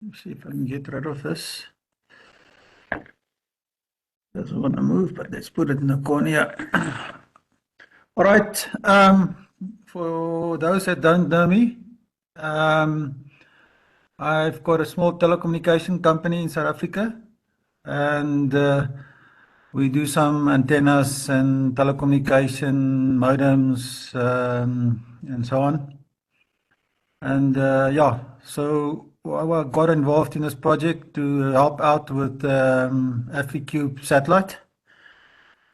Let's see if I can get rid of this. Doesn't want to move, but let's put it in the corner. All right. For those that don't know me, I've got a small telecommunication company in South Africa, and we do some antennas and telecommunication modems and so on. And yeah, so I got involved in this project to help out with AfriCube satellite.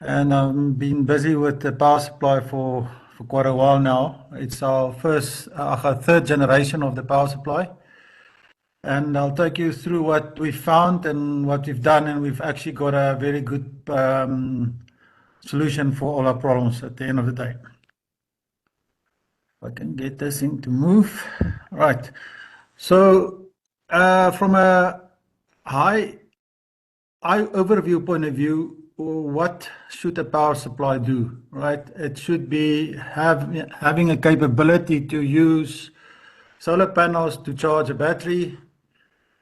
And I've been busy with the power supply for quite a while now. It's our third generation of the power supply. And I'll take you through what we found and what we've done. And we've actually got a very good solution for all our problems at the end of the day. If I can get this thing to move. Right. So from a high overview point of view, what should a power supply do, right? It should be having a capability to use solar panels to charge a battery,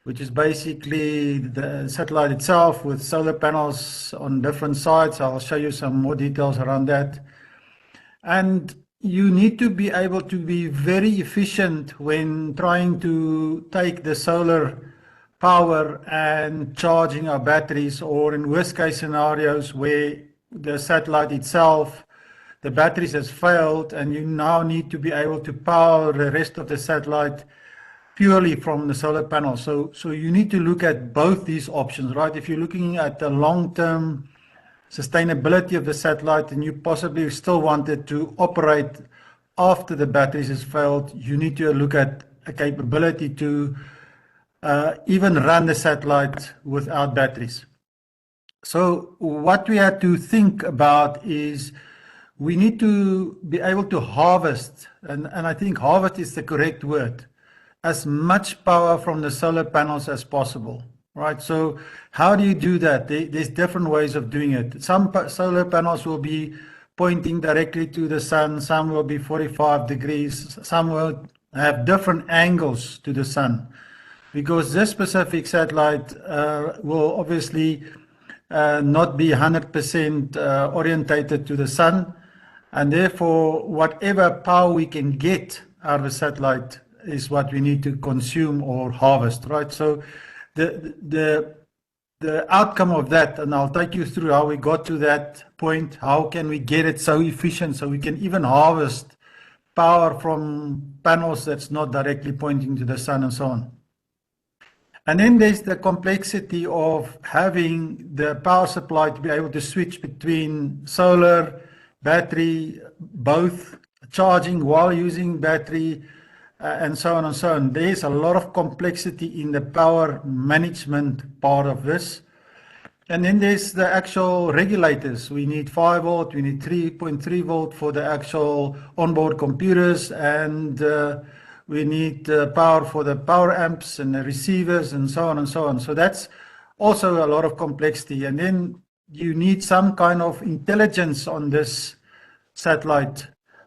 which is basically the satellite itself with solar panels on different sides. I'll show you some more details around that. And you need to be able to be very efficient when trying to take the solar power and charging our batteries, or in worst case scenarios where the satellite itself, the batteries has failed and you now need to be able to power the rest of the satellite purely from the solar panel. So you need to look at both these options, right? If you're looking at the long-term sustainability of the satellite and you possibly still want it to operate after the batteries has failed, you need to look at a capability to even run the satellite without batteries. So what we had to think about is we need to be able to harvest, and I think harvest is the correct word, as much power from the solar panels as possible, right? So how do you do that? There's different ways of doing it. Some solar panels will be pointing directly to the sun, some will be 45 degrees, some will have different angles to the sun, because this specific satellite will obviously not be 100% orientated to the sun, and therefore whatever power we can get out of a satellite is what we need to consume or harvest, right? So the outcome of that, and I'll take you through how we got to that point, how can we get it so efficient so we can even harvest power from panels that's not directly pointing to the sun and so on. And then there's the complexity of having the power supply to be able to switch between solar, battery, both charging while using battery, and so on and so on. There's a lot of complexity in the power management part of this. And then there's the actual regulators. We need 5 volt, we need 3.3 volt for the actual onboard computers, and we need power for the power amps and the receivers and so on and so on. So that's also a lot of complexity. And then you need some kind of intelligence on this satellite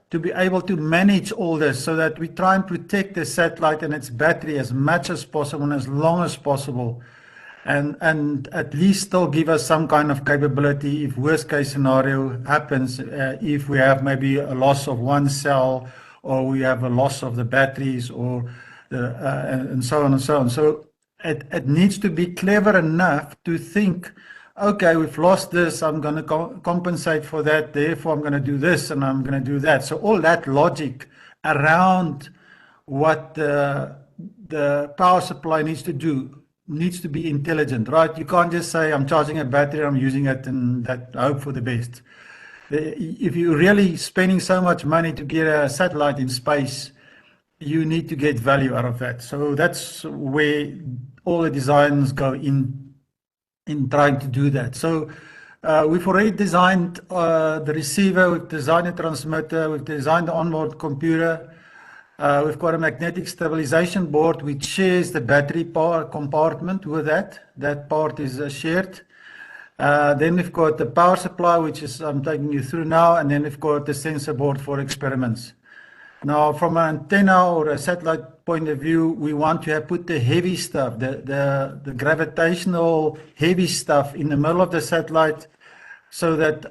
to be able to manage all this, so that we try and protect the satellite and its battery as much as possible and as long as possible, and at least still give us some kind of capability if worst case scenario happens, if we have maybe a loss of one cell, or we have a loss of the batteries, or and so on and so on. So it needs to be clever enough to think, okay, we've lost this, I'm going to compensate for that, therefore I'm going to do this and I'm going to do that. So all that logic around what the power supply needs to do needs to be intelligent, right? You can't just say, I'm charging a battery, I'm using it, and that I hope for the best. If you're really spending so much money to get a satellite in space, you need to get value out of that. So that's where all the designs go in trying to do that. So we've already designed the receiver, we've designed the transmitter, we've designed the onboard computer. We've got a magnetic stabilization board which shares the battery power compartment with that. That part is shared. Then we've got the power supply, which is I'm taking you through now, and then we've got the sensor board for experiments. Now, from an antenna or a satellite point of view, we want to have put the heavy stuff, the gravitational heavy stuff in the middle of the satellite, so that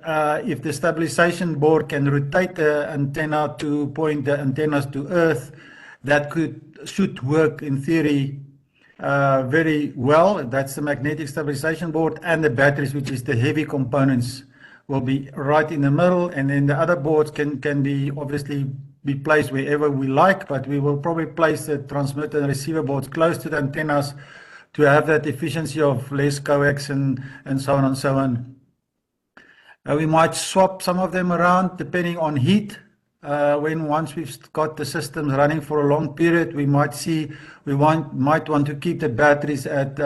if the stabilization board can rotate the antenna to point the antennas to Earth, that should work in theory very well. That's the magnetic stabilization board, and the batteries, which is the heavy components, will be right in the middle, and then the other boards can be obviously be placed wherever we like, but we will probably place the transmitter and receiver boards close to the antennas to have that efficiency of less coax and so on and so on. We might swap some of them around depending on heat. Once we've got the systems running for a long period, we might want to keep the batteries at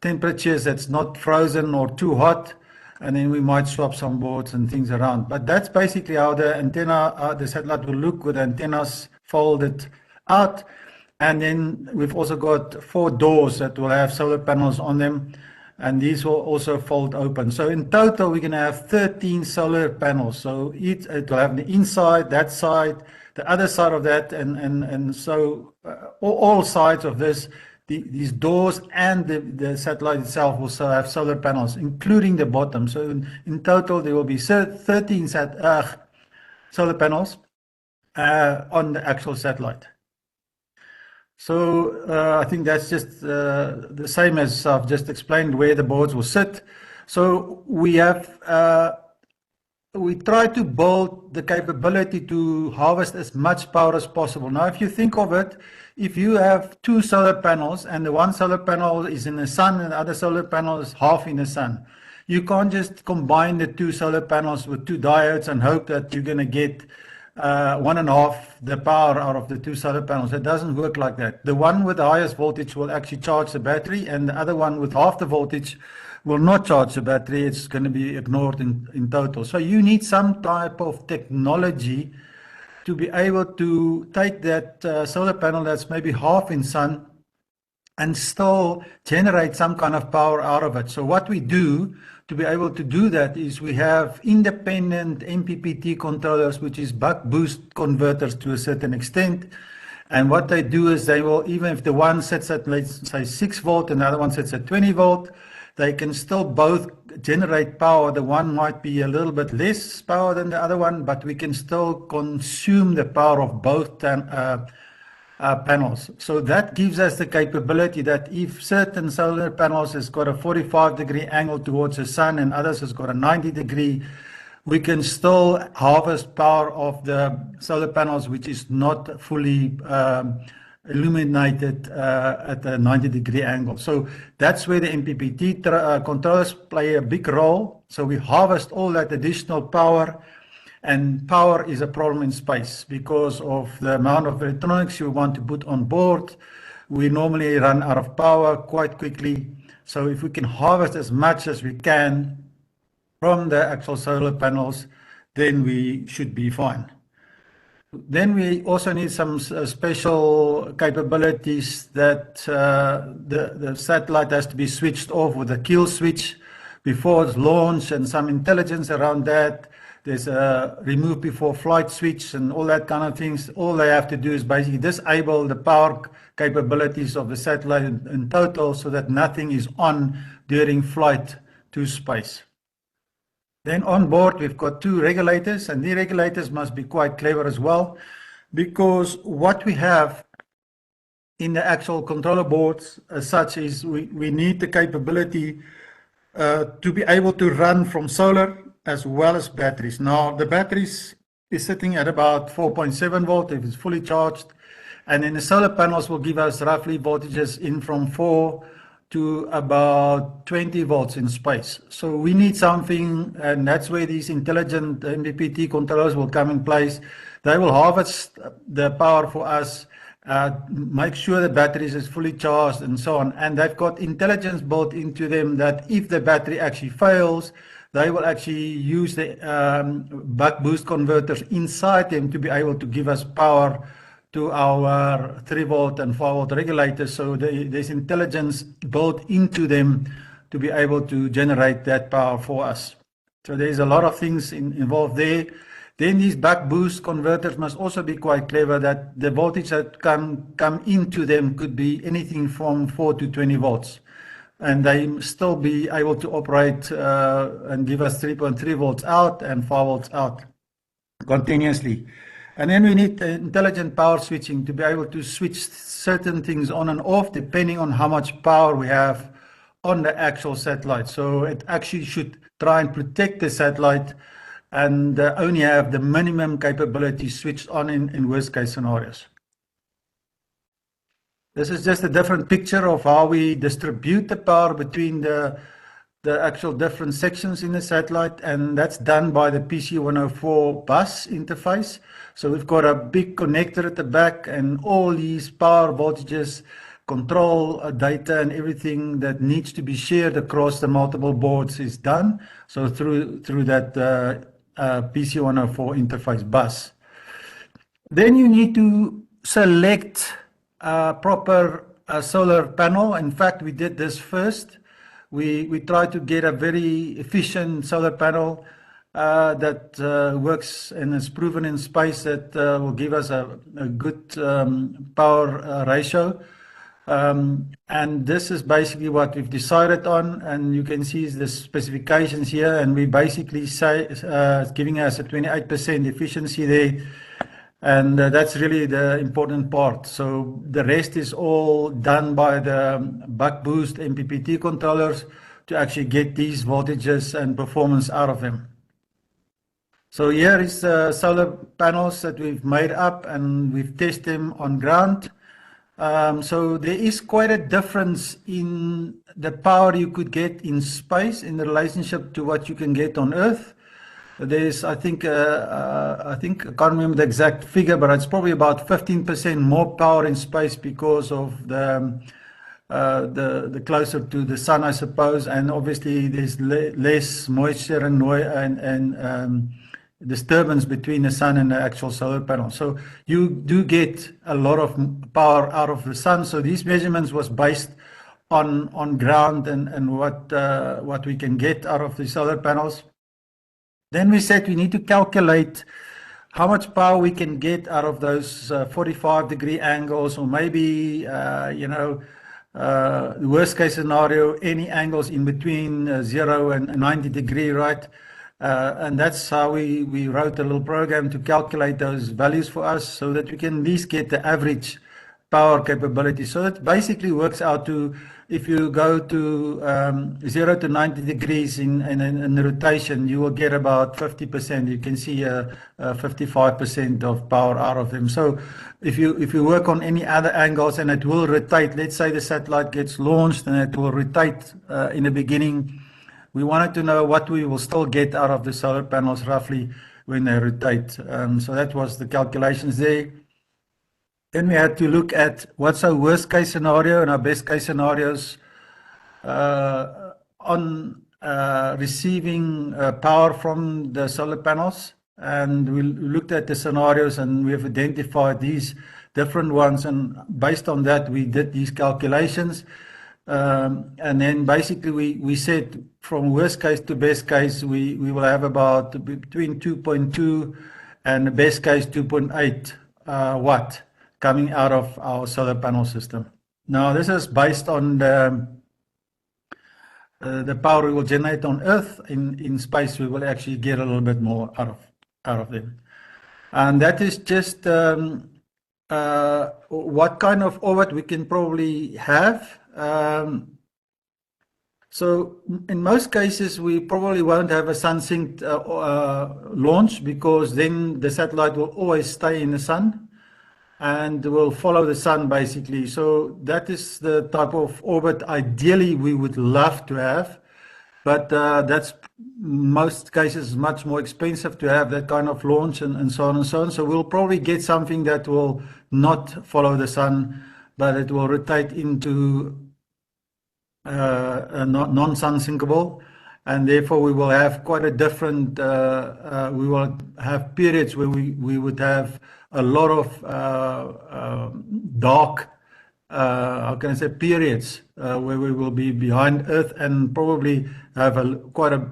temperatures that's not frozen or too hot, and then we might swap some boards and things around. But that's basically how the antenna, the satellite will look with antennas folded out. And then we've also got 4 doors that will have solar panels on them, and these will also fold open. So in total, we're going to have 13 solar panels. So it will have the inside, that side, the other side of that, and so all sides of this, these doors and the satellite itself will have solar panels, including the bottom. So in total, there will be 13 solar panels on the actual satellite. So I think that's just the same as I've just explained where the boards will sit. So we try to build the capability to harvest as much power as possible. Now, if you think of it, if you have 2 solar panels and the one solar panel is in the sun and the other solar panel is half in the sun, you can't just combine the 2 solar panels with 2 diodes and hope that you're going to get 1.5 the power out of the 2 solar panels. It doesn't work like that. The one with the highest voltage will actually charge the battery, and the other one with half the voltage will not charge the battery. It's going to be ignored in total. So you need some type of technology to be able to take that solar panel that's maybe half in sun and still generate some kind of power out of it. So what we do to be able to do that is we have independent MPPT controllers, which is buck boost converters to a certain extent. And what they do is they will, even if the one sits at, let's say, 6 volt and the other one sits at 20 volt, they can still both generate power. The one might be a little bit less power than the other one, but we can still consume the power of both panels. So that gives us the capability that if certain solar panels has got a 45-degree angle towards the sun and others has got a 90-degree, we can still harvest power of the solar panels which is not fully illuminated at a 90-degree angle. So that's where the MPPT controllers play a big role. So we harvest all that additional power. And power is a problem in space because of the amount of electronics you want to put on board. We normally run out of power quite quickly. So if we can harvest as much as we can from the actual solar panels, then we should be fine. Then we also need some special capabilities that the satellite has to be switched off with a kill switch before it's launched, and some intelligence around that. There's a remove before flight switch and all that kind of things. All they have to do is basically disable the power capabilities of the satellite in total so that nothing is on during flight to space. Then on board, we've got 2 regulators, and the regulators must be quite clever as well, because what we have in the actual controller boards as such is we need the capability to be able to run from solar as well as batteries. Now, the batteries is sitting at about 4.7 volt if it's fully charged, and then the solar panels will give us roughly voltages in from 4 to about 20 volts in space. So we need something, and that's where these intelligent MPPT controllers will come in place. They will harvest the power for us, make sure the batteries is fully charged and so on. And they've got intelligence built into them that if the battery actually fails, they will actually use the buck boost converters inside them to be able to give us power to our 3 volt and 4 volt regulators. So there's intelligence built into them to be able to generate that power for us. So there's a lot of things involved there. Then these buck boost converters must also be quite clever, that the voltage that come into them could be anything from 4 to 20 volts. And they still be able to operate and give us 3.3 volts out and 5 volts out continuously. And then we need intelligent power switching to be able to switch certain things on and off depending on how much power we have on the actual satellite. So it actually should try and protect the satellite and only have the minimum capability switched on in worst case scenarios. This is just a different picture of how we distribute the power between the actual different sections in the satellite, and that's done by the PC104 bus interface. So we've got a big connector at the back, and all these power voltages, control data, and everything that needs to be shared across the multiple boards is done. So through that PC104 interface bus. Then you need to select a proper solar panel. In fact, we did this first. We tried to get a very efficient solar panel that works and is proven in space, that will give us a good power ratio. And this is basically what we've decided on, and you can see the specifications here, and we basically say it's giving us a 28% efficiency there, and that's really the important part. So the rest is all done by the buck boost MPPT controllers to actually get these voltages and performance out of them. So here is the solar panels that we've made up, and we've tested them on ground. So there is quite a difference in the power you could get in space in relationship to what you can get on Earth. There's, I think I can't remember the exact figure, but it's probably about 15% more power in space because of the closer to the sun, I suppose, and obviously there's less moisture and noise and disturbance between the sun and the actual solar panel. So you do get a lot of power out of the sun. So these measurements was based on ground and what we can get out of the solar panels. Then we said we need to calculate how much power we can get out of those 45-degree angles, or maybe the worst case scenario, any angles in between 0 and 90 degree, right? And that's how we wrote a little program to calculate those values for us, so that we can at least get the average power capability. So it basically works out to, if you go to 0 to 90 degrees in the rotation, you will get about 50%. You can see 55% of power out of them. So if you work on any other angles and it will rotate, let's say the satellite gets launched and it will rotate in the beginning, we wanted to know what we will still get out of the solar panels roughly when they rotate. So that was the calculations there. Then we had to look at what's our worst case scenario and our best case scenarios on receiving power from the solar panels. And we looked at the scenarios, and we have identified these different ones. And based on that, we did these calculations. And then basically we said from worst case to best case, we will have about between 2.2 and best case 2.8 watt coming out of our solar panel system. Now this is based on the power we will generate on Earth. In space we will actually get a little bit more out of them. And that is just what kind of orbit we can probably have. So in most cases we probably won't have a sun-synced launch, because then the satellite will always stay in the sun and will follow the sun basically. So that is the type of orbit ideally we would love to have, but that's most cases much more expensive to have that kind of launch and so on and so on. So we'll probably get something that will not follow the sun, but it will rotate into non-sun syncable, and therefore we will have quite a different, we will have periods where we would have a lot of dark, how can I say, periods where we will be behind Earth, and probably have quite a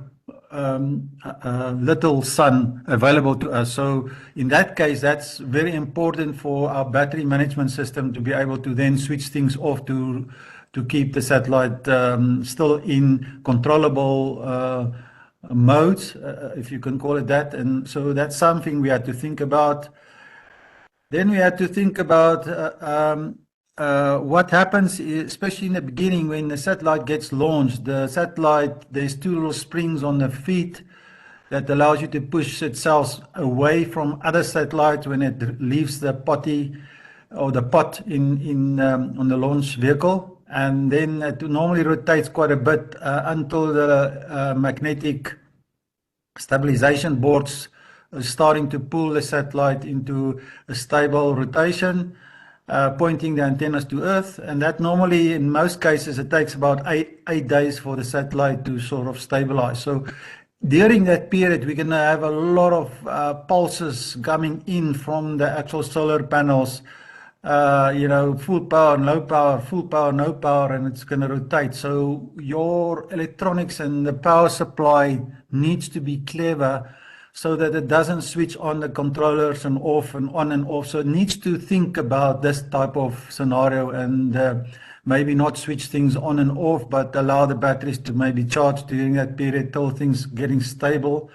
little sun available to us. So in that case, that's very important for our battery management system to be able to then switch things off to keep the satellite still in controllable modes, if you can call it that. And so that's something we had to think about. Then we had to think about what happens, especially in the beginning when the satellite gets launched. The satellite, there's two little springs on the feet that allows you to push itself away from other satellites when it leaves the potty or the pot in on the launch vehicle. And then it normally rotates quite a bit until the magnetic stabilization boards are starting to pull the satellite into a stable rotation, pointing the antennas to Earth. And that normally, in most cases, it takes about eight days for the satellite to sort of stabilize. So during that period, we're going to have a lot of pulses coming in from the actual solar panels, full power, low power, full power, no power, and it's going to rotate. So your electronics and the power supply needs to be clever so that it doesn't switch on the controllers and off and on and off. So it needs to think about this type of scenario and maybe not switch things on and off, but allow the batteries to maybe charge during that period till things getting stable,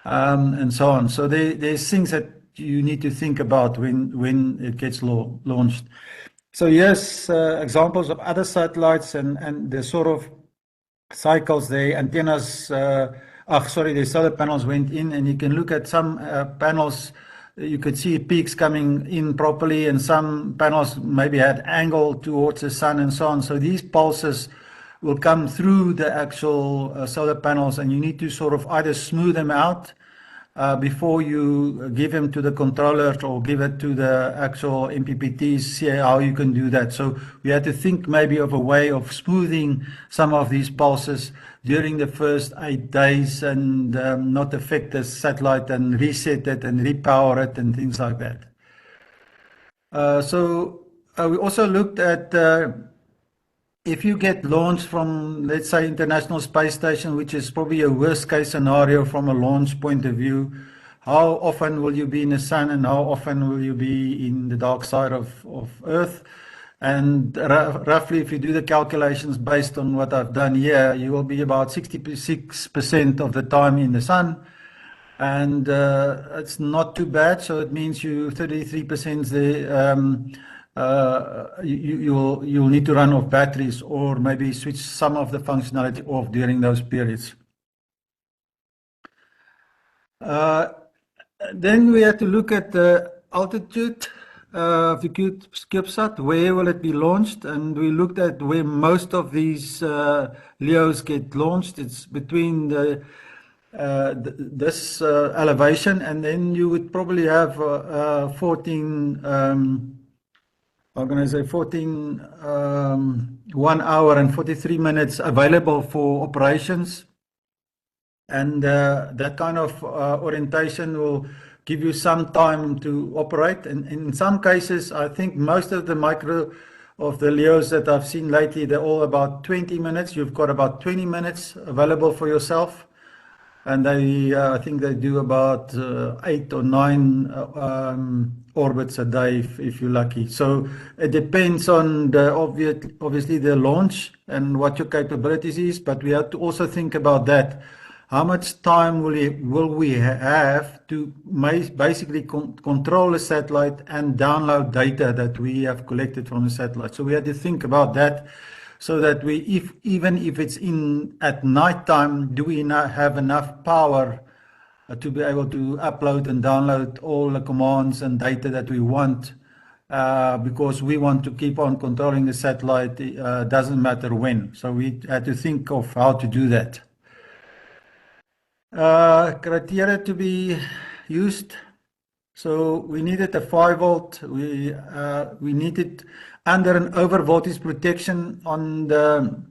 and so on. So there's things that you need to think about when it gets launched. So here's examples of other satellites and the sort of cycles. The antennas, the solar panels went in, and you can look at some panels. You could see peaks coming in properly, and some panels maybe had angle towards the sun and so on. So these pulses will come through the actual solar panels, and you need to sort of either smooth them out before you give them to the controllers or give it to the actual MPPTs, see how you can do that. So we had to think maybe of a way of smoothing some of these pulses during the first 8 days and not affect the satellite and reset it and repower it and things like that. We also looked at if you get launched from, let's say, International Space Station, which is probably a worst case scenario from a launch point of view, how often will you be in the sun and how often will you be in the dark side of Earth? And roughly, if you do the calculations based on what I've done here, you will be about 66% of the time in the sun. And it's not too bad. So it means you 33% there. You'll need to run off batteries or maybe switch some of the functionality off during those periods. Then we had to look at the altitude of the CubeSat. Where will it be launched? And we looked at where most of these LEOs get launched. It's between this elevation, and then you would probably have 1 hour and 43 minutes available for operations. And that kind of orientation will give you some time to operate. And in some cases, I think most of the LEOs that I've seen lately, they're all about 20 minutes. You've got about 20 minutes available for yourself. And I think they do about 8 or 9 orbits a day if you're lucky. So it depends on obviously the launch and what your capabilities is, but we have to also think about that. How much time will we have to basically control the satellite and download data that we have collected from the satellite? So we had to think about that, so that even if it's at nighttime, do we not have enough power to be able to upload and download all the commands and data that we want, because we want to keep on controlling the satellite, doesn't matter when. So we had to think of how to do that. Criteria to be used. So we needed a 5 volt. We needed under an over voltage protection on the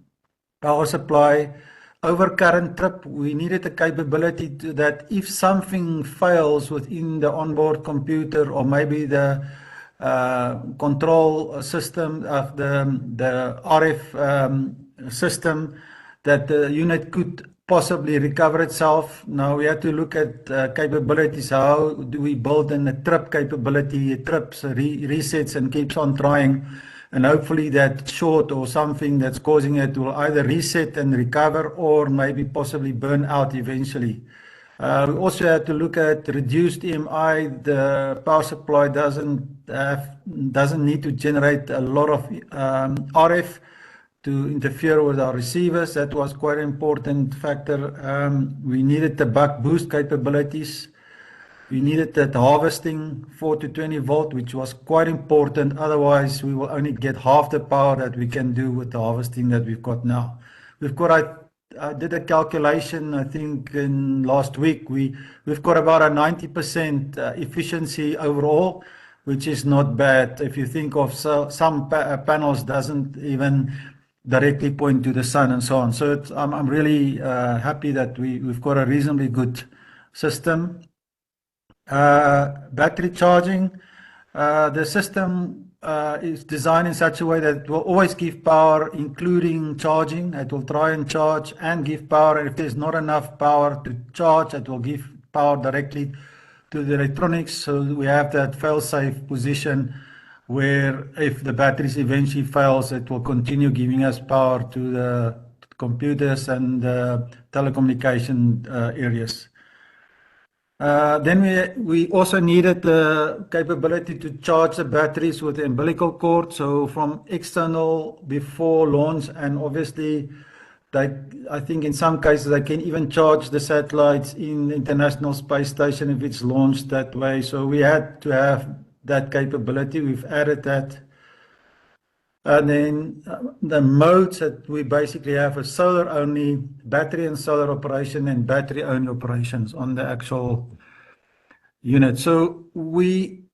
power supply. Over current trip, we needed a capability that if something fails within the onboard computer or maybe the control system of the RF system, that the unit could possibly recover itself. Now we have to look at capabilities. How do we build in a trip capability? It trips, resets and keeps on trying. And hopefully that short or something that's causing it will either reset and recover or maybe possibly burn out eventually. We also have to look at reduced EMI. The power supply doesn't need to generate a lot of RF to interfere with our receivers. That was quite an important factor. We needed the buck boost capabilities. We needed that harvesting 4 to 20 volt, which was quite important. Otherwise, we will only get half the power that we can do with the harvesting that we've got now. I did a calculation, I think in last week, we've got about a 90% efficiency overall, which is not bad. If you think of some panels doesn't even directly point to the sun and so on. So I'm really happy that we've got a reasonably good system. Battery charging, the system is designed in such a way that it will always give power, including charging. It will try and charge and give power. And if there's not enough power to charge, it will give power directly to the electronics. So we have that fail-safe position where if the batteries eventually fails, it will continue giving us power to the computers and telecommunication areas. Then we also needed the capability to charge the batteries with the umbilical cord. So from external before launch, and obviously, I think in some cases they can even charge the satellites in the International Space Station if it's launched that way. So we had to have that capability. We've added that. And then the modes that we basically have are solar only, battery and solar operation, and battery only operations on the actual unit. So we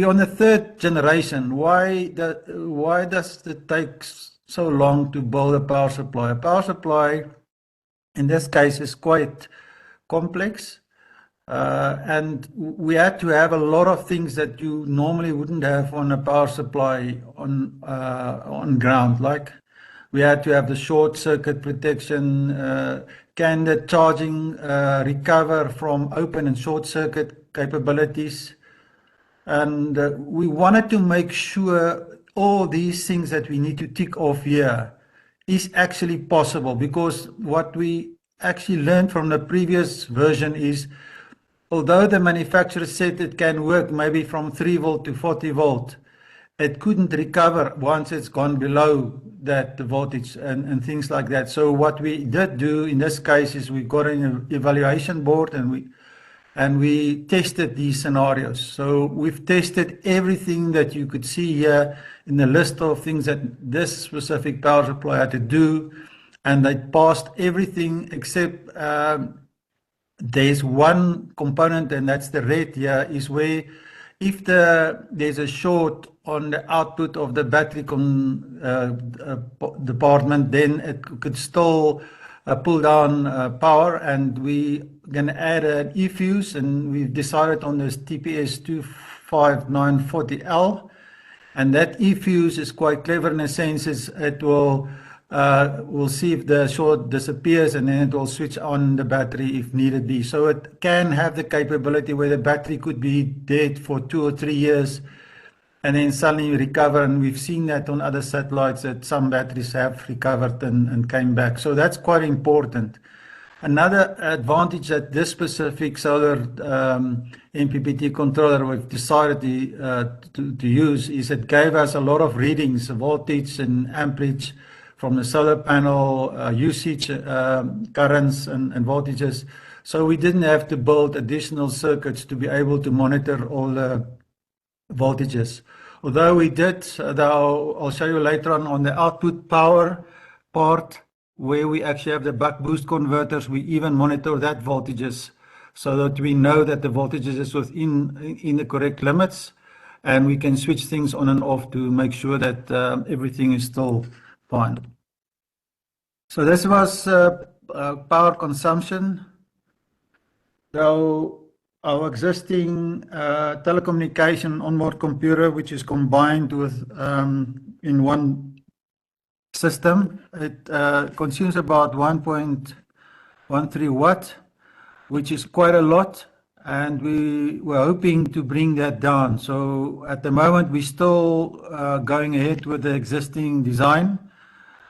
on the third generation. Why does it take so long to build a power supply? A power supply, in this case, is quite complex. And we had to have a lot of things that you normally wouldn't have on a power supply on ground. Like we had to have the short circuit protection. Can the charging recover from open and short circuit capabilities? And we wanted to make sure all these things that we need to tick off here is actually possible, because what we actually learned from the previous version is, although the manufacturer said it can work maybe from 3 volt to 40 volt, it couldn't recover once it's gone below that voltage and things like that. So what we did do in this case is we got an evaluation board and we tested these scenarios. So we've tested everything that you could see here in the list of things that this specific power supply had to do, and they passed everything except there's one component, and that's the red here, is where if there's a short on the output of the battery department, then it could still pull down power, and we going to add an eFuse, and we've decided on this TPS 25940L, and that eFuse is quite clever in a sense. It will we'll see if the short disappears, and then it will switch on the battery if needed be. So it can have the capability where the battery could be dead for 2 or 3 years and then suddenly recover. And we've seen that on other satellites, that some batteries have recovered and came back. So that's quite important. Another advantage that this specific solar MPPT controller we've decided to use is it gave us a lot of readings, voltage and amperage, from the solar panel, usage, currents and voltages. So we didn't have to build additional circuits to be able to monitor all the voltages. Although we did, I'll show you later on the output power part, where we actually have the buck boost converters, we even monitor that voltages so that we know that the voltages is in the correct limits, and we can switch things on and off to make sure that everything is still fine. So this was power consumption. So our existing telecommunication onboard computer, which is combined with in one system, it consumes about 1.8 13 watt, which is quite a lot, and we were hoping to bring that down. So at the moment, we're still going ahead with the existing design,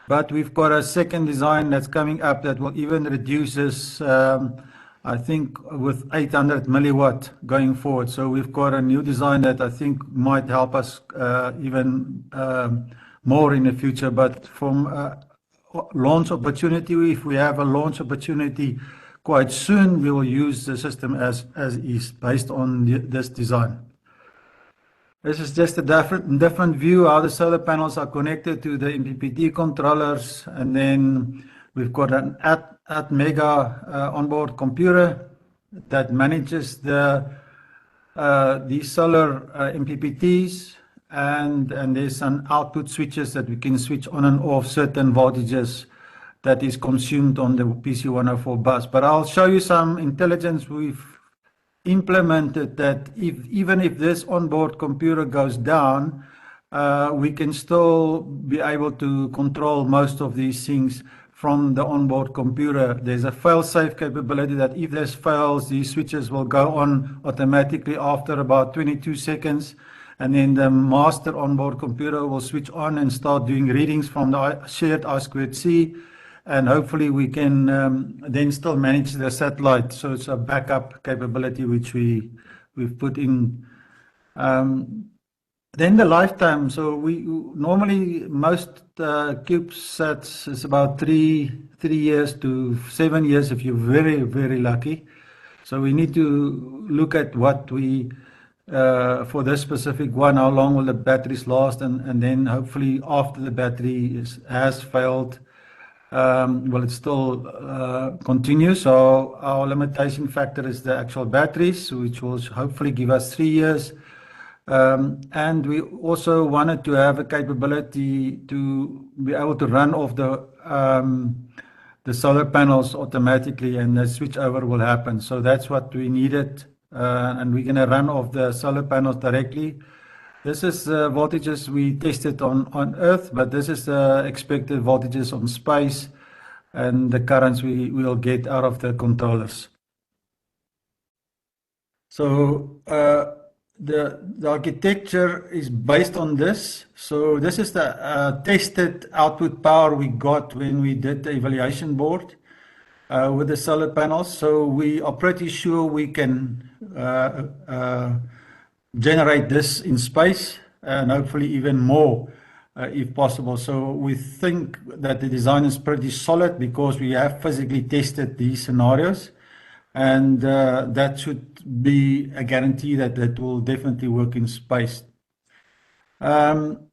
but we've got a second design that's coming up that will even reduce this, I think, with 800 milliwatt going forward. So we've got a new design that I think might help us even more in the future. But from launch opportunity, if we have a launch opportunity quite soon, we will use the system as is based on this design. This is just a different view how the solar panels are connected to the MPPT controllers, and then we've got an Atmega onboard computer that manages these solar MPPTs, and there's some output switches that we can switch on and off certain voltages that is consumed on the PC104 bus. But I'll show you some intelligence we've implemented that even if this onboard computer goes down, we can still be able to control most of these things from the onboard computer. There's a fail-safe capability that if there's fails, these switches will go on automatically after about 22 seconds. And then the master onboard computer will switch on and start doing readings from the shared I2C. And hopefully we can then still manage the satellite. So it's a backup capability which we've put in. Then the lifetime. So we normally most CubeSats is about 3 years to 7 years if you're very, very lucky. So we need to look at what we for this specific one, how long will the batteries last, and then hopefully after the battery has failed, will it still continue? So our limitation factor is the actual batteries, which will hopefully give us 3 years. And we also wanted to have a capability to be able to run off the solar panels automatically, and the switchover will happen. So that's what we needed, and we're going to run off the solar panels directly. This is voltages we tested on Earth, but this is the expected voltages on space and the currents we will get out of the controllers. So the architecture is based on this. So this is the tested output power we got when we did the evaluation board with the solar panels. So we are pretty sure we can generate this in space and hopefully even more if possible. So we think that the design is pretty solid because we have physically tested these scenarios, and that should be a guarantee that it will definitely work in space. And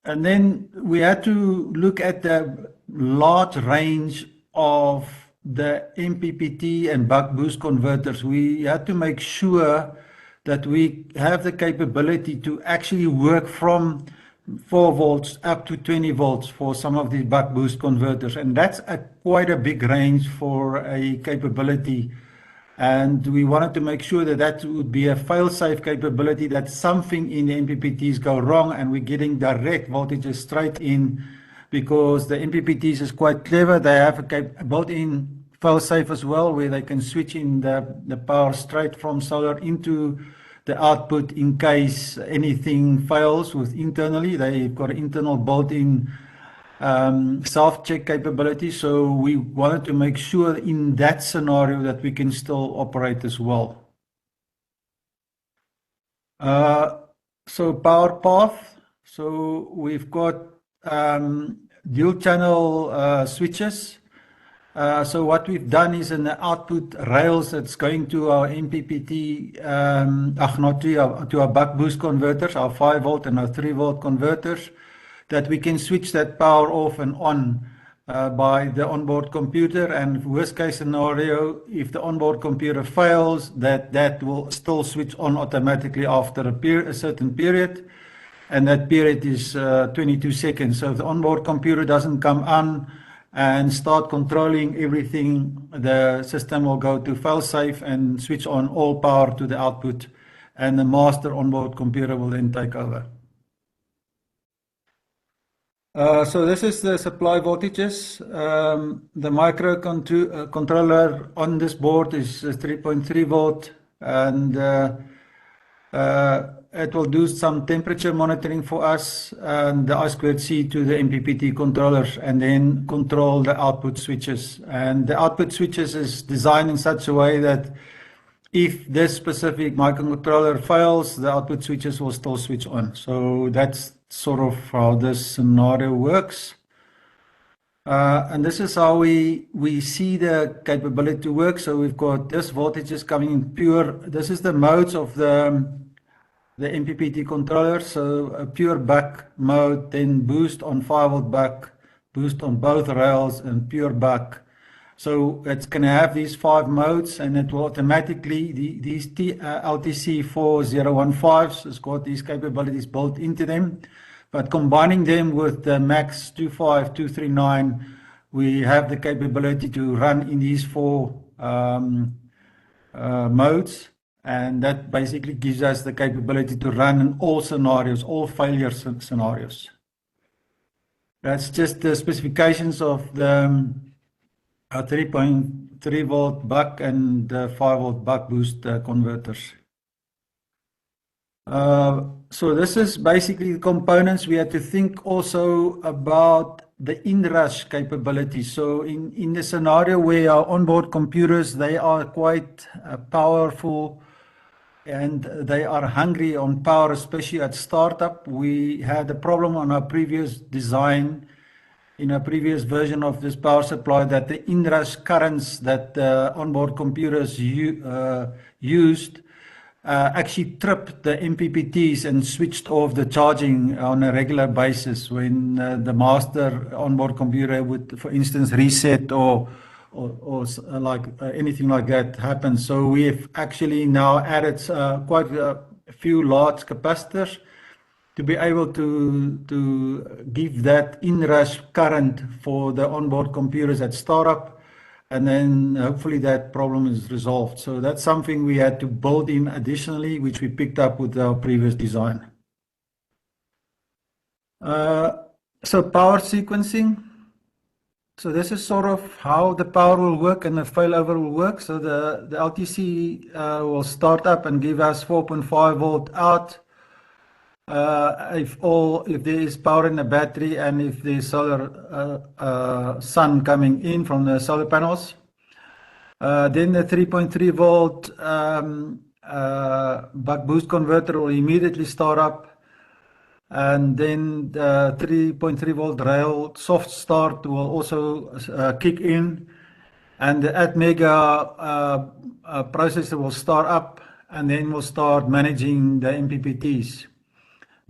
then we had to look at the large range of the MPPT and buck boost converters. We had to make sure that we have the capability to actually work from 4 volts up to 20 volts for some of these buck boost converters. And that's quite a big range for a capability. And we wanted to make sure that that would be a fail-safe capability, that something in the MPPTs go wrong and we're getting direct voltages straight in, because the MPPTs is quite clever. They have a built-in fail-safe as well, where they can switch in the power straight from solar into the output in case anything fails with internally. They've got an internal built-in self-check capability. So we wanted to make sure in that scenario that we can still operate as well. So power path. So we've got dual channel switches. So what we've done is in the output rails that's going to our MPPT, to our buck boost converters, our 5 volt and our 3 volt converters, that we can switch that power off and on by the onboard computer. And worst case scenario, if the onboard computer fails, that will still switch on automatically after a certain period. And that period is 22 seconds. So if the onboard computer doesn't come on and start controlling everything, the system will go to fail-safe and switch on all power to the output, and the master onboard computer will then take over. So this is the supply voltages. The microcontroller on this board is 3.3 volt, and it will do some temperature monitoring for us and the I2C to the MPPT controllers, and then control the output switches. And the output switches is designed in such a way that if this specific microcontroller fails, the output switches will still switch on. So that's sort of how this scenario works. And this is how we see the capability to work. So we've got this voltages coming in pure. This is the modes of the MPPT controller. So a pure buck mode, then boost on 5-volt buck, boost on both rails, and pure buck. So it's going to have these 5 modes, and it will automatically, these LTC 4015s has got these capabilities built into them. But combining them with the MAX 25239, we have the capability to run in these 4 modes. And that basically gives us the capability to run in all scenarios, all failure scenarios. That's just the specifications of the 3.3 volt buck and 5-volt buck boost converters. So this is basically the components. We had to think also about the inrush capability. So in the scenario where our onboard computers, they are quite powerful and they are hungry on power, especially at startup. We had a problem on our previous design, in a previous version of this power supply, that the inrush currents that the onboard computers used actually tripped the MPPTs and switched off the charging on a regular basis when the master onboard computer would, for instance, reset or like anything like that happens. So we have actually now added quite a few large capacitors to be able to give that inrush current for the onboard computers at startup, and then hopefully that problem is resolved. So that's something we had to build in additionally, which we picked up with our previous design. So power sequencing. So this is sort of how the power will work and the failover will work. So the LTC will start up and give us 4.5 volt out. If there is power in the battery and if there's solar sun coming in from the solar panels, then the 3.3 volt buck boost converter will immediately start up, and then the 3.3 volt rail soft start will also kick in, and the Atmega processor will start up, and then we'll start managing the MPPTs.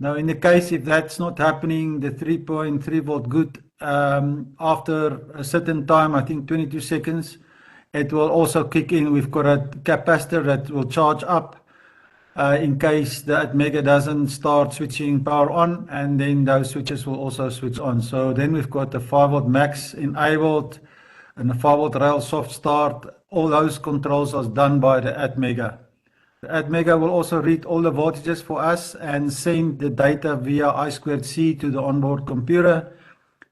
Now, in the case if that's not happening, the 3.3 volt good, after a certain time, I think 22 seconds, it will also kick in. We've got a capacitor that will charge up in case the Atmega doesn't start switching power on, and then those switches will also switch on. So then we've got the 5-volt max enabled and the 5-volt rail soft start. All those controls are done by the Atmega. The Atmega will also read all the voltages for us and send the data via I2C to the onboard computer,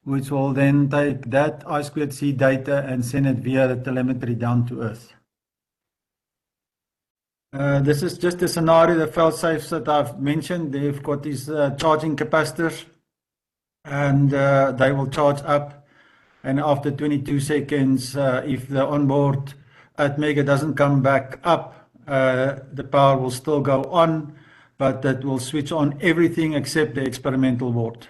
which will then take that I2C data and send it via the telemetry down to Earth. This is just a scenario, the fail-safes that I've mentioned. They've got these charging capacitors, and they will charge up. And after 22 seconds, if the onboard Atmega doesn't come back up, the power will still go on, but that will switch on everything except the experimental board.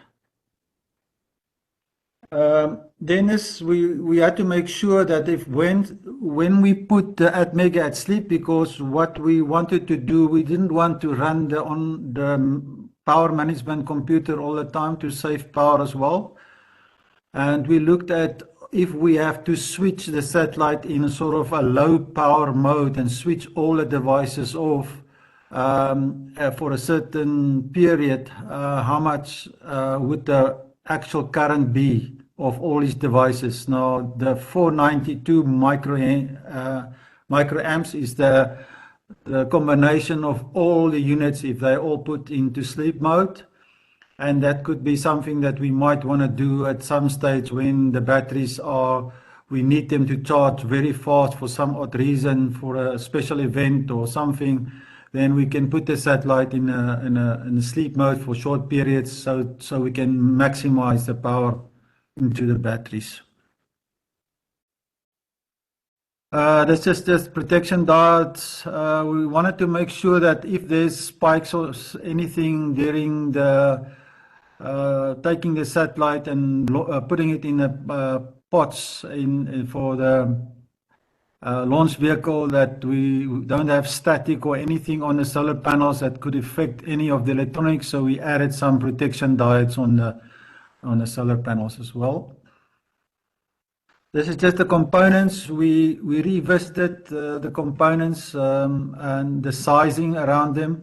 Dennis, we had to make sure that when we put the Atmega at sleep, because what we wanted to do, we didn't want to run the power management computer all the time to save power as well. And we looked at if we have to switch the satellite in a sort of a low power mode and switch all the devices off for a certain period, how much would the actual current be of all these devices? Now, the 492 microamps is the combination of all the units if they all put into sleep mode. And that could be something that we might want to do at some stage when the batteries are, we need them to charge very fast for some odd reason, for a special event or something. Then we can put the satellite in a sleep mode for short periods, so we can maximize the power into the batteries. That's just protection diodes. We wanted to make sure that if there's spikes or anything during the taking the satellite and putting it in the pods for the launch vehicle, that we don't have static or anything on the solar panels that could affect any of the electronics. So we added some protection diodes on the solar panels as well. This is just the components. We revisited the components and the sizing around them,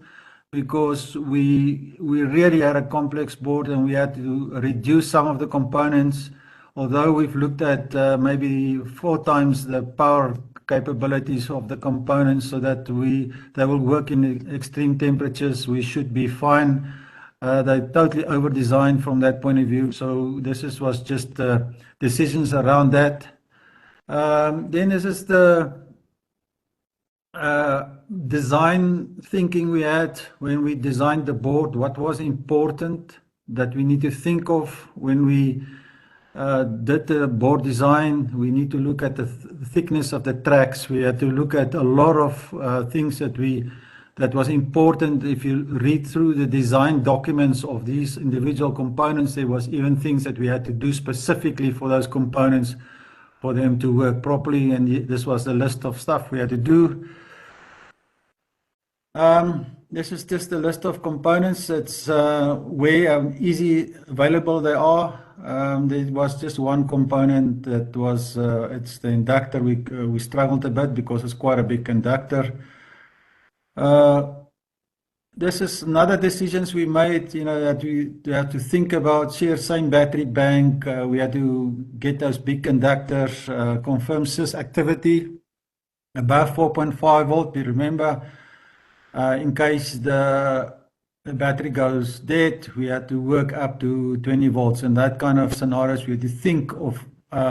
because we really had a complex board and we had to reduce some of the components. Although we've looked at maybe 4 times the power capabilities of the components, so that they will work in extreme temperatures, we should be fine. They totally over-designed from that point of view. So was just decisions around that. Then this is the design thinking we had when we designed the board. What was important that we need to think of when we did the board design? We need to look at the thickness of the tracks. We had to look at a lot of things that was important. If you read through the design documents of these individual components, there was even things that we had to do specifically for those components for them to work properly, and this was the list of stuff we had to do. This is just a list of components. It's where easy available they are. There was just one component that was it's the inductor. We struggled a bit because it's quite a big conductor. This is another decisions we made, that we have to think about. Same battery bank. We had to get those big conductors, confirm sys activity above 4.5 volt. We remember, in case the battery goes dead, we had to work up to 20 volts, and that kind of scenarios we had to think of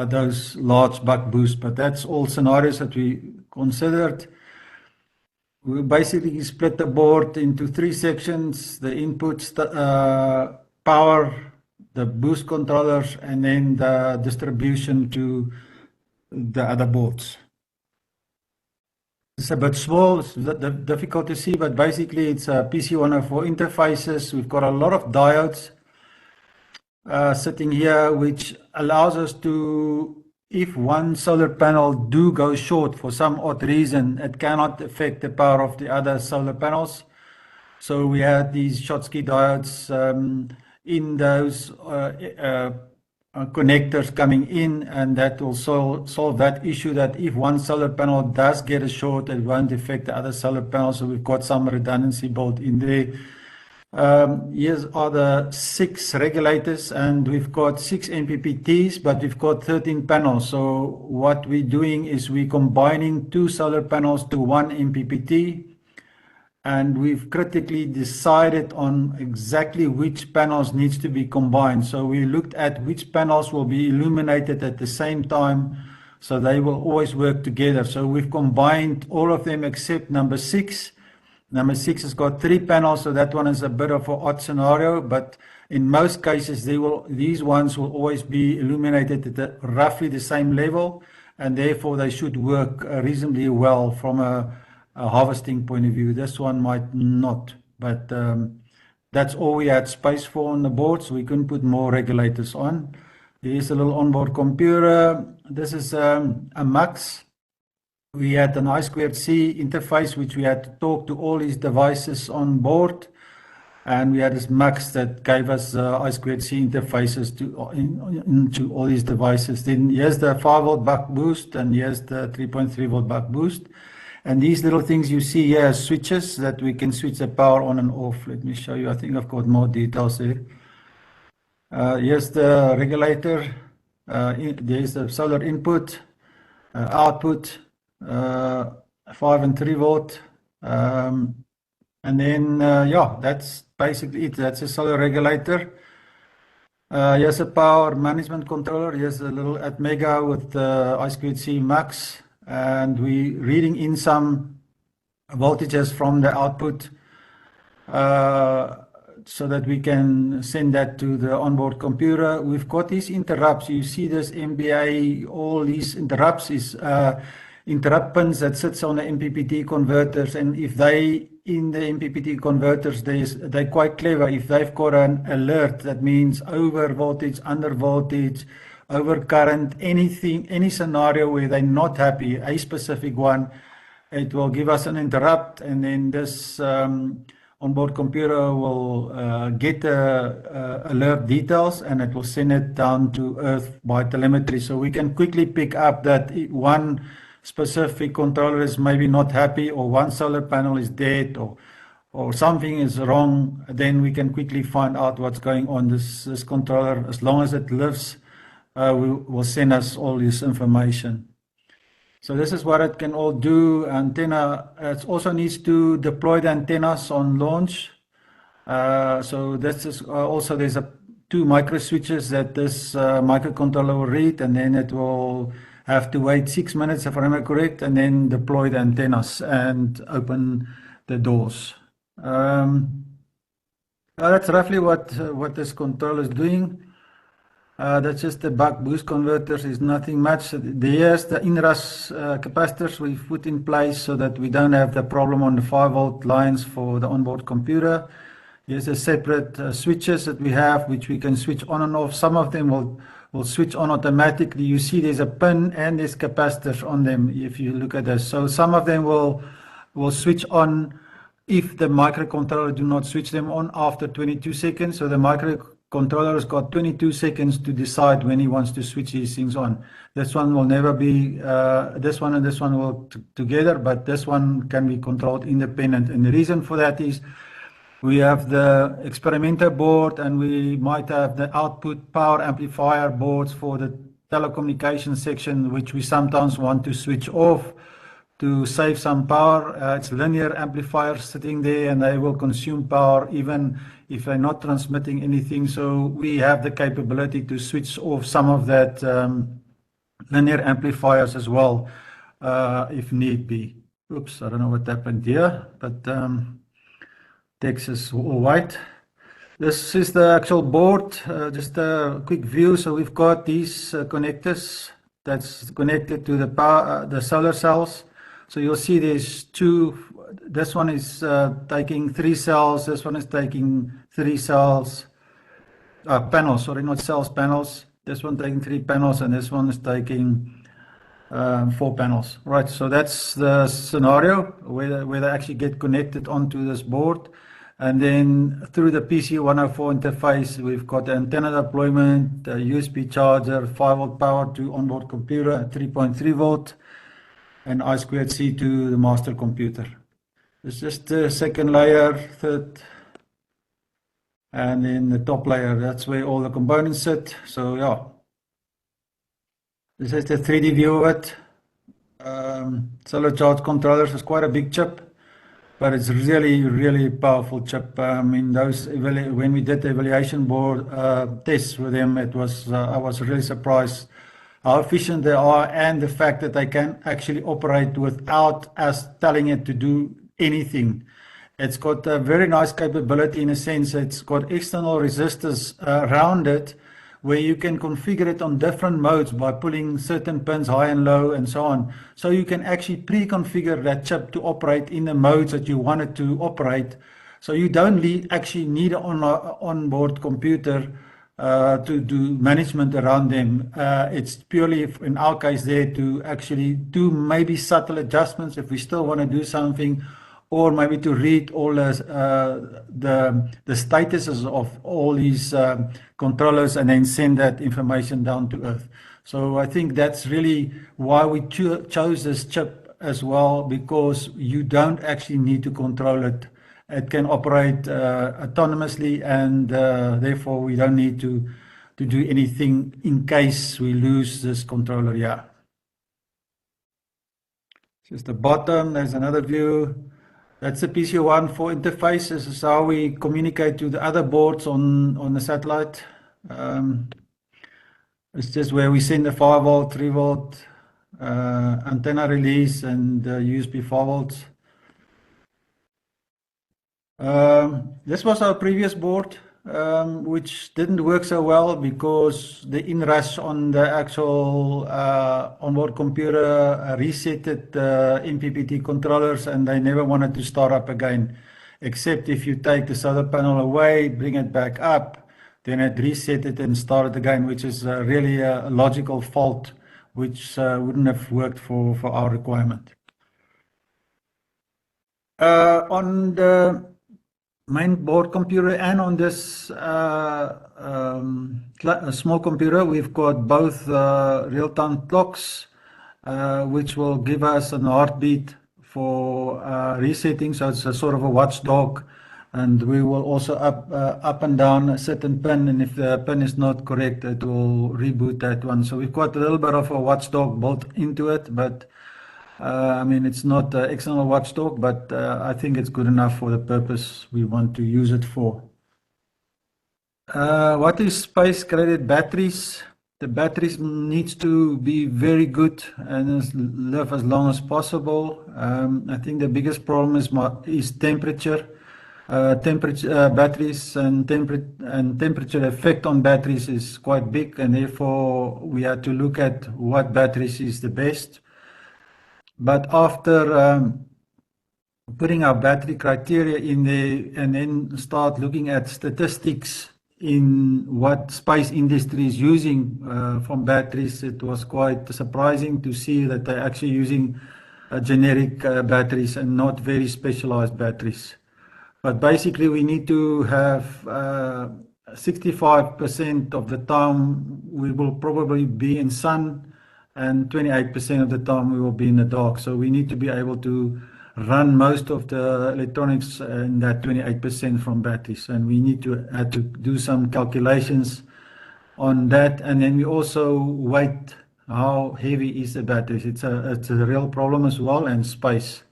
those large buck boosts. But that's all scenarios that we considered. We basically split the board into 3 sections: the inputs, power, the boost controllers, and then the distribution to the other boards. It's a bit small, it's difficult to see, but basically it's a PC104 interfaces. We've got a lot of diodes sitting here, which allows us to, if one solar panel do go short for some odd reason, it cannot affect the power of the other solar panels. So we had these Schottky diodes in those connectors coming in, and that will solve that issue, that if one solar panel does get a short, it won't affect the other solar panels. So we've got some redundancy built in there. Here are the 6 regulators, and we've got 6 MPPTs, but we've got 13 panels. So what we're doing is we're combining 2 solar panels to 1 MPPT, and we've critically decided on exactly which panels needs to be combined. So we looked at which panels will be illuminated at the same time, so they will always work together. So we've combined all of them except number 6. Number 6 has got 3 panels, so that one is a bit of an odd scenario, but in most cases these ones will always be illuminated at roughly the same level, and therefore they should work reasonably well from a harvesting point of view. This one might not, but that's all we had space for on the board, so we couldn't put more regulators on. There's a little onboard computer. This is a MUX. We had an I2C interface, which we had to talk to all these devices on board, and we had this MUX that gave us I2C interfaces into all these devices. Then here's the 5 volt buck boost, and here's the 3.3 volt buck boost. And these little things you see here are switches that we can switch the power on and off. Let me show you. I think I've got more details there. Here's the regulator. There's the solar input, output, 5 and 3 volt. And then, yeah, that's basically it. That's a solar regulator. Here's a power management controller. Here's a little Atmega with the I2C Max. And we're reading in some voltages from the output uh, so that we can send that to the onboard computer. We've got these interrupts. You see this MBA, all these interrupts is interrupt pins that sits on the MPPT converters. And if they, in the MPPT converters, they're quite clever. If they've got an alert, that means over voltage, under voltage, over current, anything, any scenario where they're not happy, a specific one, it will give us an interrupt, and then this onboard computer will get the alert details, and it will send it down to Earth by telemetry. So we can quickly pick up that one specific controller is maybe not happy, or one solar panel is dead, or something is wrong. Then we can quickly find out what's going on. This controller, as long as it lives, will send us all this information. So this is what it can all do. Antenna, it also needs to deploy the antennas on launch. So this is also, there's two micro switches that this microcontroller will read, and then it will have to wait 6 minutes, if I remember correct, and then deploy the antennas and open the doors. That's roughly what this controller is doing. That's just the buck boost converters, is nothing much. There's the in-rush capacitors we've put in place so that we don't have the problem on the 5-volt lines for the onboard computer. Here's the separate switches that we have, which we can switch on and off. Some of them will switch on automatically. You see there's a pin and there's capacitors on them if you look at this. So some of them will switch on if the microcontroller do not switch them on after 22 seconds. So the microcontroller has got 22 seconds to decide when he wants to switch these things on. This one will never be, this one and this one will together, but this one can be controlled independent. And the reason for that is we have the experimenter board, and we might have the output power amplifier boards for the telecommunication section, which we sometimes want to switch off to save some power. It's linear amplifiers sitting there, and they will consume power even if they're not transmitting anything. So we have the capability to switch off some of that linear amplifiers as well, if need be. Oops, I don't know what happened here, but text is all white. This is the actual board, just a quick view. So we've got these connectors that's connected to the power, the solar cells. So you'll see there's two. This one is taking 3 cells. This one is taking 3 cells, panels. Sorry, not cells, panels. This one taking 3 panels, and this one is taking 4 panels. Right. So that's the scenario where they actually get connected onto this board. And then through the PC104 interface, we've got the antenna deployment, the USB charger, 5-volt power to onboard computer at 3.3 volt, and I2C to the master computer. It's just the second layer, third, and then the top layer. That's where all the components sit. So yeah, this is the 3D view of it. Solar charge controllers is quite a big chip, but it's really powerful chip. I mean, when we did the evaluation board tests with them, it was I was really surprised how efficient they are, and the fact that they can actually operate without us telling it to do anything. It's got a very nice capability in a sense. It's got external resistors around it, where you can configure it on different modes by pulling certain pins high and low and so on. So you can actually pre-configure that chip to operate in the modes that you want it to operate. So you don't actually need an onboard computer to do management around them. It's purely, in our case, there to actually do maybe subtle adjustments if we still want to do something, or maybe to read all the statuses of all these controllers and then send that information down to Earth. So I think that's really why we chose this chip as well, because you don't actually need to control it. It can operate autonomously, and therefore we don't need to do anything in case we lose this controller. Yeah. Just the bottom, there's another view. That's the PC1 for interface. This is how we communicate to the other boards on the satellite. It's just where we send the 5-volt, 3-volt antenna release and USB 4-volts. This was our previous board, which didn't work so well because the inrush on the actual onboard computer resetted the MPPT controllers, and they never wanted to start up again, except if you take the solar panel away, bring it back up, then it reset it and start it again, which is really a logical fault, which wouldn't have worked for our requirement. On the main board computer and on this small computer, we've got both real-time clocks, which will give us a heartbeat for resetting. So it's a sort of a watchdog, and we will also up and down a certain pin, and if the pin is not correct, it will reboot that one. So we've got a little bit of a watchdog built into it, but I mean, it's not an external watchdog, but I think it's good enough for the purpose we want to use it for. What is space-graded batteries? The batteries needs to be very good and live as long as possible. I think the biggest problem is temperature. Batteries and temperature effect on batteries is quite big, and therefore we had to look at what batteries is the best. But after putting our battery criteria in there and then start looking at statistics in what space industry is using from batteries, it was quite surprising to see that they're actually using generic batteries and not very specialized batteries. But basically we need to have 65% of the time we will probably be in sun, and 28% of the time we will be in the dark. So we need to be able to run most of the electronics in that 28% from batteries, and we need to have to do some calculations on that. And then we also weight how heavy is the batteries. It's a real problem as well, and space.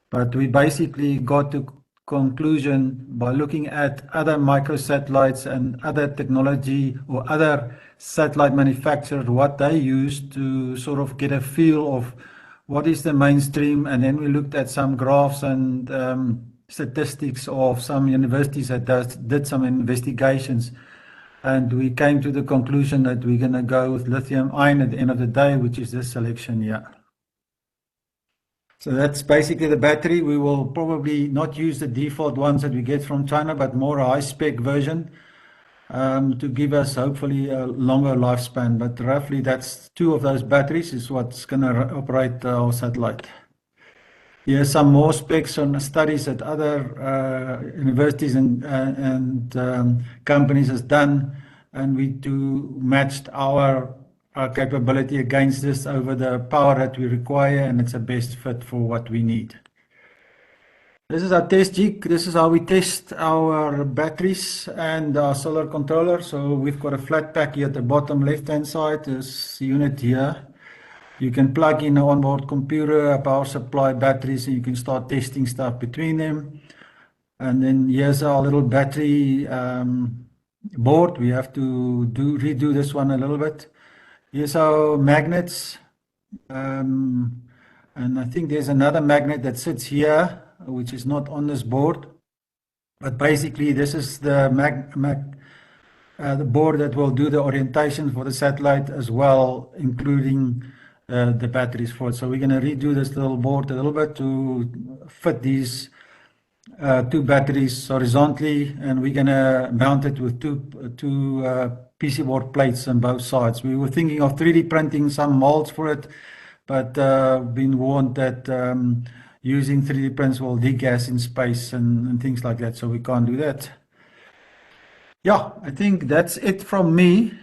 But we basically got to conclusion by looking at other microsatellites and other technology or other satellite manufacturers, what they use to sort of get a feel of what is the mainstream. And then we looked at some graphs and statistics of some universities that did some investigations, and we came to the conclusion that we're going to go with lithium ion at the end of the day, which is this selection here. So that's basically the battery. We will probably not use the default ones that we get from China, but more a high-spec version to give us hopefully a longer lifespan. But roughly that's 2 of those batteries is what's going to operate our satellite. Here's some more specs on studies that other universities and companies has done, and we matched our capability against this over the power that we require, and it's a best fit for what we need. This is our test jig. This is how we test our batteries and our solar controller. So we've got a flat pack here at the bottom left-hand side. This unit here. You can plug in an onboard computer, a power supply, batteries, and you can start testing stuff between them. And then here's our little battery board. We have to redo this one a little bit. Here's our magnets, and I think there's another magnet that sits here, which is not on this board. But basically, this is the the board that will do the orientation for the satellite as well, including the batteries for it. So we're going to redo this little board a little bit to fit these 2 batteries horizontally, and we're going to mount it with two PC board plates on both sides. We were thinking of 3D printing some molds for it, but been warned that using 3D prints will degas in space and things like that, so we can't do that. Yeah, I think that's it from me.